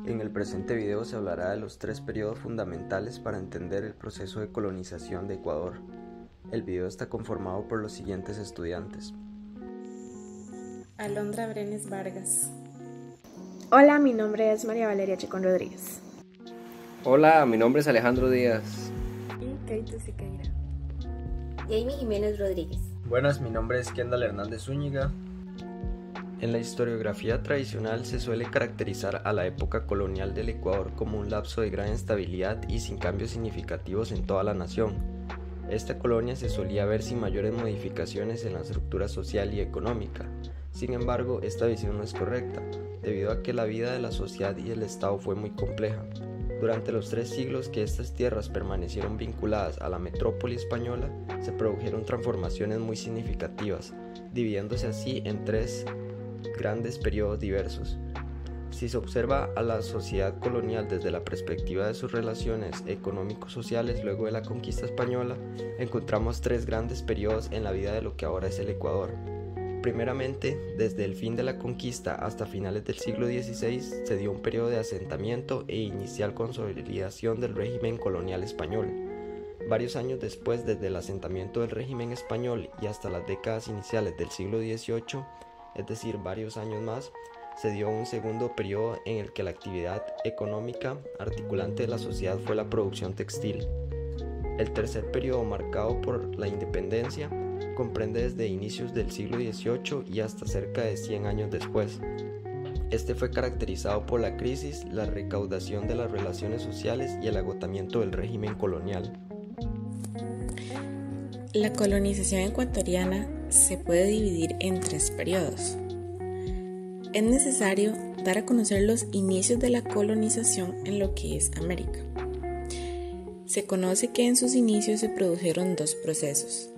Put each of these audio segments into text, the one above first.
En el presente video se hablará de los 3 periodos fundamentales para entender el proceso de colonización de Ecuador. El video está conformado por los siguientes estudiantes. Alondra Brenes Vargas. Hola, mi nombre es María Valeria Chacón Rodríguez. Hola, mi nombre es Alejandro Díaz. Y Keito Siqueira. Jamie Jiménez Rodríguez. Buenas, mi nombre es Kendall Hernández Zúñiga. En la historiografía tradicional se suele caracterizar a la época colonial del Ecuador como un lapso de gran estabilidad y sin cambios significativos en toda la nación. Esta colonia se solía ver sin mayores modificaciones en la estructura social y económica. Sin embargo, esta visión no es correcta, debido a que la vida de la sociedad y el Estado fue muy compleja. Durante los 3 siglos que estas tierras permanecieron vinculadas a la metrópoli española, se produjeron transformaciones muy significativas, dividiéndose así en 3 grandes periodos diversos. Si se observa a la sociedad colonial desde la perspectiva de sus relaciones económico-sociales luego de la conquista española, encontramos 3 grandes periodos en la vida de lo que ahora es el Ecuador. Primeramente, desde el fin de la conquista hasta finales del siglo XVI se dio un periodo de asentamiento e inicial consolidación del régimen colonial español. Varios años después, desde el asentamiento del régimen español y hasta las décadas iniciales del siglo XVIII, es decir, varios años más, se dio un segundo periodo en el que la actividad económica articulante de la sociedad fue la producción textil. El tercer periodo, marcado por la independencia, comprende desde inicios del siglo XVIII y hasta cerca de 100 años después. Este fue caracterizado por la crisis, la recaudación de las relaciones sociales y el agotamiento del régimen colonial. La colonización ecuatoriana se puede dividir en 3 periodos. Es necesario dar a conocer los inicios de la colonización en lo que es América. Se conoce que en sus inicios se produjeron 2 procesos: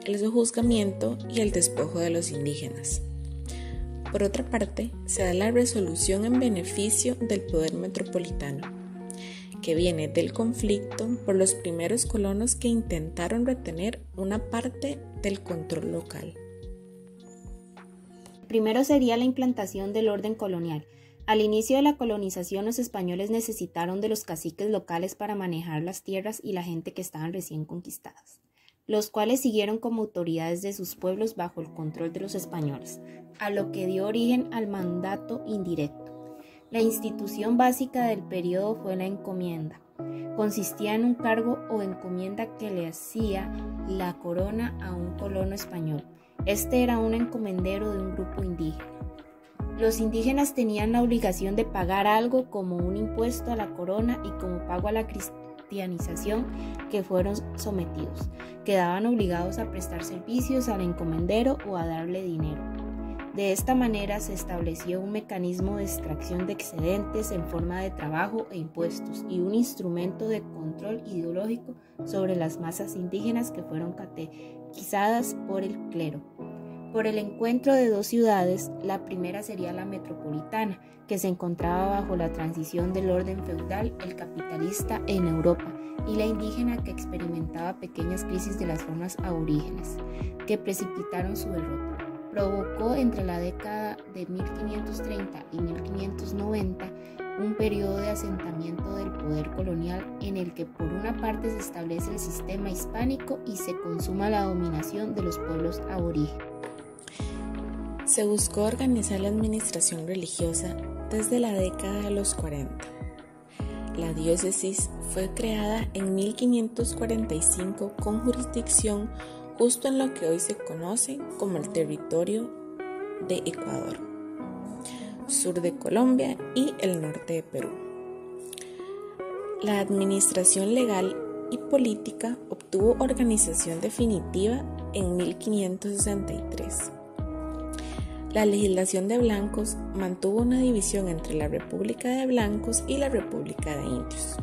el sojuzgamiento y el despojo de los indígenas. Por otra parte, se da la resolución en beneficio del poder metropolitano, que viene del conflicto por los primeros colonos que intentaron retener una parte del control local. Primero sería la implantación del orden colonial. Al inicio de la colonización, los españoles necesitaron de los caciques locales para manejar las tierras y la gente que estaban recién conquistadas, los cuales siguieron como autoridades de sus pueblos bajo el control de los españoles, a lo que dio origen al mandato indirecto. La institución básica del periodo fue la encomienda. Consistía en un cargo o encomienda que le hacía la corona a un colono español. Este era un encomendero de un grupo indígena. Los indígenas tenían la obligación de pagar algo como un impuesto a la corona y como pago a la cristianización que fueron sometidos. Quedaban obligados a prestar servicios al encomendero o a darle dinero. De esta manera se estableció un mecanismo de extracción de excedentes en forma de trabajo e impuestos y un instrumento de control ideológico sobre las masas indígenas que fueron catequizadas por el clero. Por el encuentro de 2 ciudades, la primera sería la metropolitana, que se encontraba bajo la transición del orden feudal, el capitalista en Europa, y la indígena, que experimentaba pequeñas crisis de las formas aborígenes, que precipitaron su derrota. Provocó entre la década de 1530 y 1590 un periodo de asentamiento del poder colonial en el que por una parte se establece el sistema hispánico y se consuma la dominación de los pueblos aborígenes. Se buscó organizar la administración religiosa desde la década de los 40. La diócesis fue creada en 1545 con jurisdicción justo en lo que hoy se conoce como el territorio de Ecuador, sur de Colombia y el norte de Perú. La administración legal y política obtuvo organización definitiva en 1563. La legislación de blancos mantuvo una división entre la República de Blancos y la República de Indios.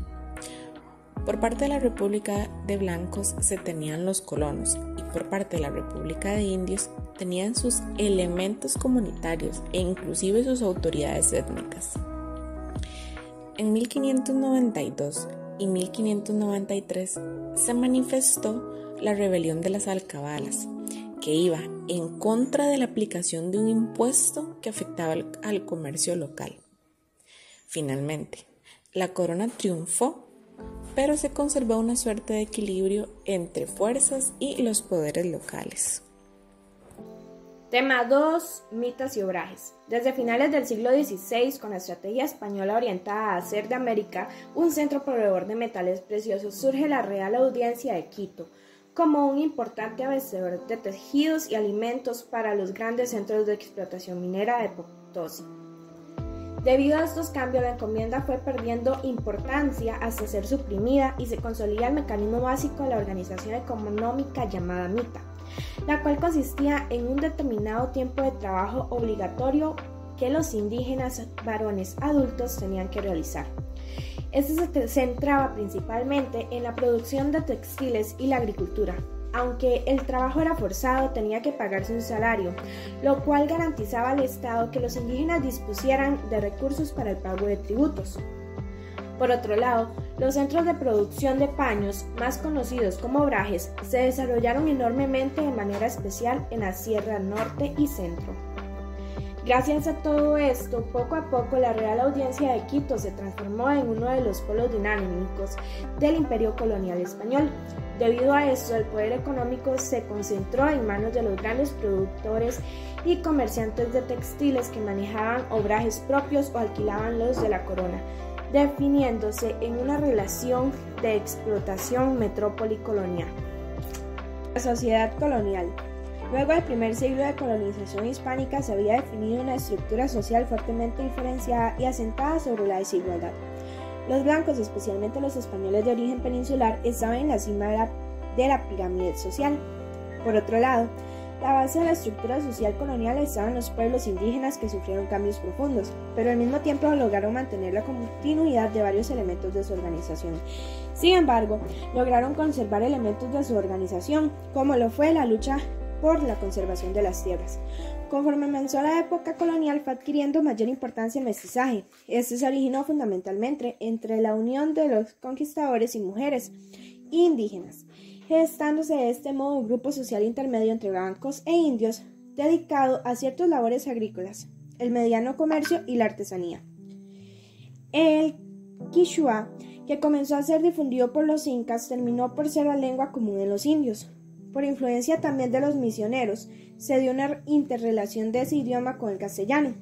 Por parte de la República de Blancos se tenían los colonos y por parte de la República de Indios tenían sus elementos comunitarios e inclusive sus autoridades étnicas. En 1592 y 1593 se manifestó la rebelión de las alcabalas, que iba en contra de la aplicación de un impuesto que afectaba al comercio local. Finalmente, la corona triunfó, pero se conservó una suerte de equilibrio entre fuerzas y los poderes locales. Tema 2. Mitas y obrajes. Desde finales del siglo XVI, con la estrategia española orientada a hacer de América un centro proveedor de metales preciosos, surge la Real Audiencia de Quito, como un importante abastecedor de tejidos y alimentos para los grandes centros de explotación minera de Potosí. Debido a estos cambios, la encomienda fue perdiendo importancia hasta ser suprimida y se consolida el mecanismo básico de la organización económica llamada mita, la cual consistía en un determinado tiempo de trabajo obligatorio que los indígenas varones adultos tenían que realizar. Este se centraba principalmente en la producción de textiles y la agricultura. Aunque el trabajo era forzado, tenía que pagarse un salario, lo cual garantizaba al Estado que los indígenas dispusieran de recursos para el pago de tributos. Por otro lado, los centros de producción de paños, más conocidos como obrajes, se desarrollaron enormemente de manera especial en la Sierra Norte y Centro. Gracias a todo esto, poco a poco la Real Audiencia de Quito se transformó en uno de los polos dinámicos del imperio colonial español. Debido a esto, el poder económico se concentró en manos de los grandes productores y comerciantes de textiles que manejaban obrajes propios o alquilaban los de la corona, definiéndose en una relación de explotación metrópoli-colonial. La sociedad colonial. Luego del primer siglo de colonización hispánica se había definido una estructura social fuertemente diferenciada y asentada sobre la desigualdad. Los blancos, especialmente los españoles de origen peninsular, estaban en la cima de la pirámide social. Por otro lado, la base de la estructura social colonial estaban los pueblos indígenas que sufrieron cambios profundos, pero al mismo tiempo lograron mantener la continuidad de varios elementos de su organización. Sin embargo, lograron conservar elementos de su organización, como lo fue la lucha por la conservación de las tierras. Conforme avanzó la época colonial, fue adquiriendo mayor importancia el mestizaje. Este se originó fundamentalmente entre la unión de los conquistadores y mujeres indígenas, gestándose de este modo un grupo social intermedio entre blancos e indios dedicado a ciertas labores agrícolas, el mediano comercio y la artesanía. El quichua, que comenzó a ser difundido por los incas, terminó por ser la lengua común de los indios. Por influencia también de los misioneros, se dio una interrelación de ese idioma con el castellano.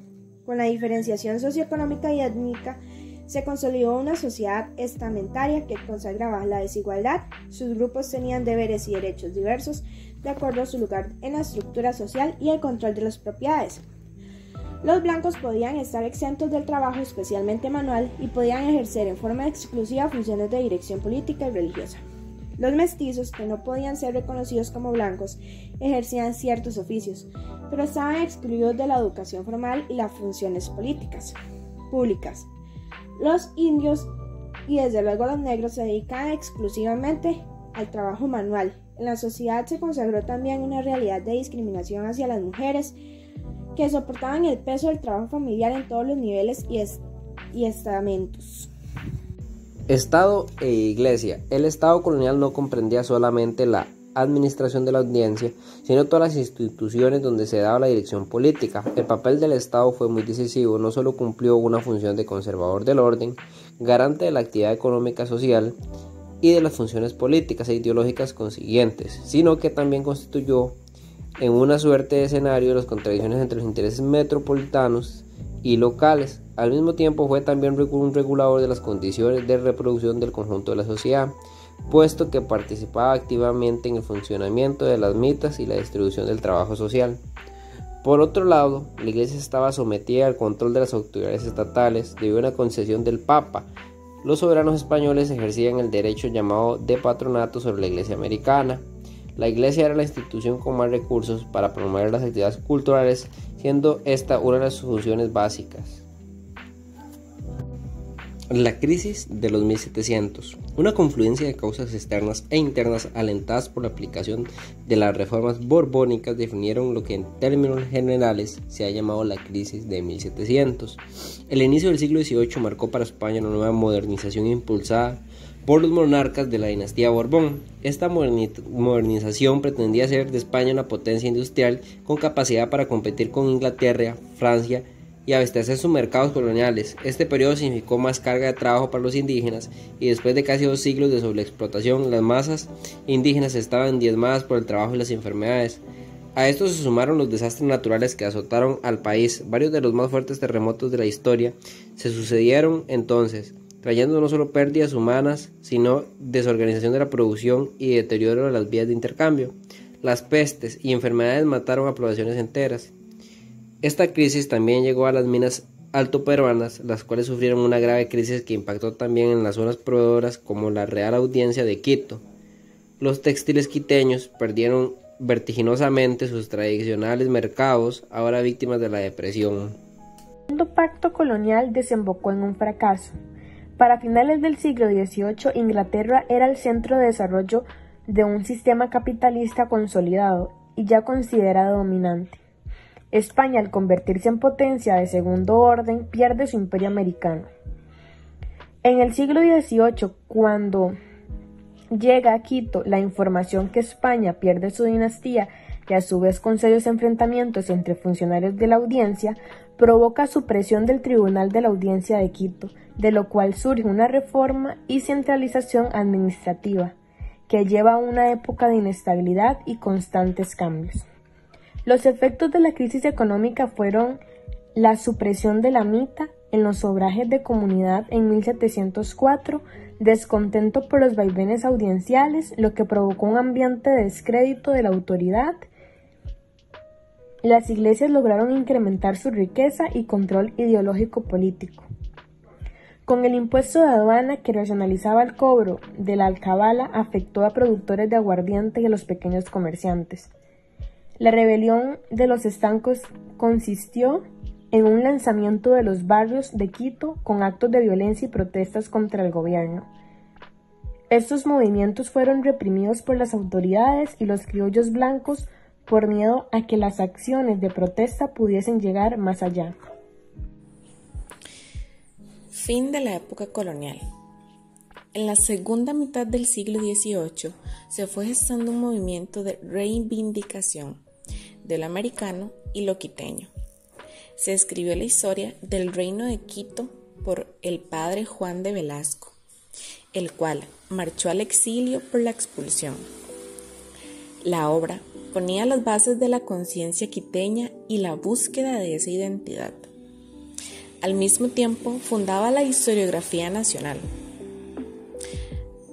Con la diferenciación socioeconómica y étnica, se consolidó una sociedad estamentaria que consagraba la desigualdad. Sus grupos tenían deberes y derechos diversos de acuerdo a su lugar en la estructura social y el control de las propiedades. Los blancos podían estar exentos del trabajo, especialmente manual, y podían ejercer en forma exclusiva funciones de dirección política y religiosa. Los mestizos, que no podían ser reconocidos como blancos, ejercían ciertos oficios, pero estaban excluidos de la educación formal y las funciones políticas públicas. Los indios y desde luego los negros se dedicaban exclusivamente al trabajo manual. En la sociedad se consagró también una realidad de discriminación hacia las mujeres, que soportaban el peso del trabajo familiar en todos los niveles y estamentos. Estado e Iglesia. El Estado colonial no comprendía solamente la administración de la audiencia, sino todas las instituciones donde se daba la dirección política. El papel del Estado fue muy decisivo. No solo cumplió una función de conservador del orden, garante de la actividad económica social y de las funciones políticas e ideológicas consiguientes, sino que también constituyó en una suerte de escenario de las contradicciones entre los intereses metropolitanos y locales. Al mismo tiempo fue también un regulador de las condiciones de reproducción del conjunto de la sociedad, puesto que participaba activamente en el funcionamiento de las mitas y la distribución del trabajo social. Por otro lado, la Iglesia estaba sometida al control de las autoridades estatales debido a una concesión del Papa. Los soberanos españoles ejercían el derecho llamado de patronato sobre la Iglesia americana. La Iglesia era la institución con más recursos para promover las actividades culturales, siendo esta una de sus funciones básicas. La crisis de los 1700, una confluencia de causas externas e internas alentadas por la aplicación de las reformas borbónicas definieron lo que en términos generales se ha llamado la crisis de 1700. El inicio del siglo XVIII marcó para España una nueva modernización impulsada por los monarcas de la dinastía Borbón. Esta modernización pretendía hacer de España una potencia industrial con capacidad para competir con Inglaterra, Francia y abastecer sus mercados coloniales. Este periodo significó más carga de trabajo para los indígenas y después de casi 2 siglos de sobreexplotación, las masas indígenas estaban diezmadas por el trabajo y las enfermedades. A esto se sumaron los desastres naturales que azotaron al país. Varios de los más fuertes terremotos de la historia se sucedieron entonces, trayendo no solo pérdidas humanas, sino desorganización de la producción y deterioro de las vías de intercambio. Las pestes y enfermedades mataron a poblaciones enteras. Esta crisis también llegó a las minas altoperuanas, las cuales sufrieron una grave crisis que impactó también en las zonas proveedoras como la Real Audiencia de Quito. Los textiles quiteños perdieron vertiginosamente sus tradicionales mercados, ahora víctimas de la depresión. El segundo pacto colonial desembocó en un fracaso. Para finales del siglo XVIII, Inglaterra era el centro de desarrollo de un sistema capitalista consolidado y ya considerado dominante. España, al convertirse en potencia de segundo orden, pierde su imperio americano. En el siglo XVIII, cuando llega a Quito la información que España pierde su dinastía y a su vez con serios enfrentamientos entre funcionarios de la audiencia, provoca supresión del Tribunal de la Audiencia de Quito, de lo cual surge una reforma y centralización administrativa, que lleva a una época de inestabilidad y constantes cambios. Los efectos de la crisis económica fueron la supresión de la mita en los obrajes de comunidad en 1704, descontento por los vaivenes audienciales, lo que provocó un ambiente de descrédito de la autoridad. Las iglesias lograron incrementar su riqueza y control ideológico político. Con el impuesto de aduana que racionalizaba el cobro de la alcabala, afectó a productores de aguardiente y a los pequeños comerciantes. La rebelión de los estancos consistió en un lanzamiento de los barrios de Quito con actos de violencia y protestas contra el gobierno. Estos movimientos fueron reprimidos por las autoridades y los criollos blancos por miedo a que las acciones de protesta pudiesen llegar más allá. Fin de la época colonial. En la segunda mitad del siglo XVIII se fue gestando un movimiento de reivindicación de lo americano y lo quiteño. Se escribió la historia del Reino de Quito por el padre Juan de Velasco, el cual marchó al exilio por la expulsión. La obra ponía las bases de la conciencia quiteña y la búsqueda de esa identidad. Al mismo tiempo, fundaba la historiografía nacional.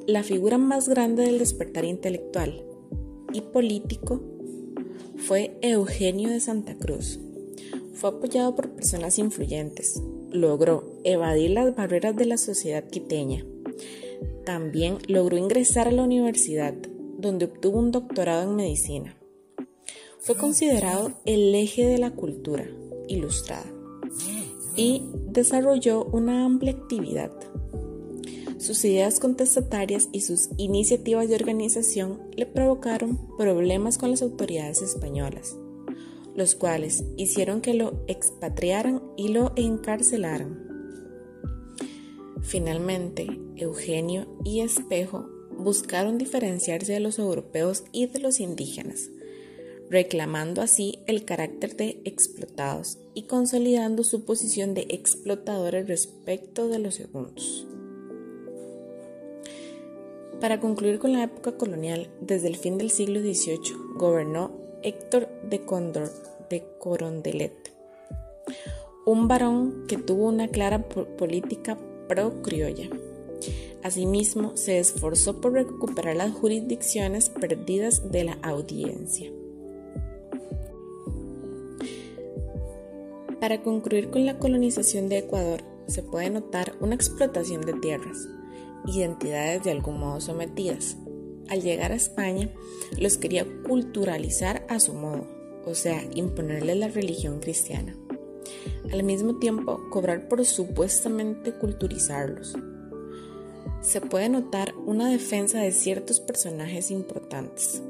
La figura más grande del despertar intelectual y político fue Eugenio de Santa Cruz. Fue apoyado por personas influyentes. Logró evadir las barreras de la sociedad quiteña. También logró ingresar a la universidad, donde obtuvo un doctorado en medicina. Fue considerado el eje de la cultura ilustrada y desarrolló una amplia actividad. Sus ideas contestatarias y sus iniciativas de organización le provocaron problemas con las autoridades españolas, los cuales hicieron que lo expatriaran y lo encarcelaran. Finalmente, Eugenio y Espejo buscaron diferenciarse de los europeos y de los indígenas, reclamando así el carácter de explotados y consolidando su posición de explotadores respecto de los segundos. Para concluir con la época colonial, desde el fin del siglo XVIII gobernó Héctor de Carondelet, un varón que tuvo una clara política pro-criolla. Asimismo, se esforzó por recuperar las jurisdicciones perdidas de la audiencia. Para concluir con la colonización de Ecuador, se puede notar una explotación de tierras, identidades de algún modo sometidas. Al llegar a España, los quería culturalizar a su modo, o sea, imponerles la religión cristiana. Al mismo tiempo, cobrar por supuestamente culturizarlos. Se puede notar una defensa de ciertos personajes importantes,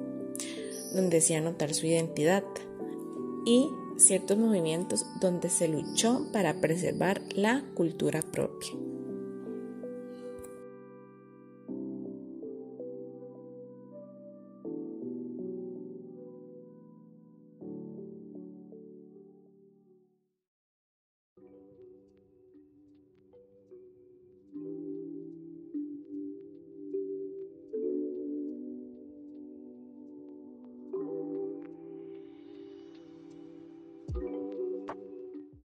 donde se anotar su identidad, y ciertos movimientos donde se luchó para preservar la cultura propia.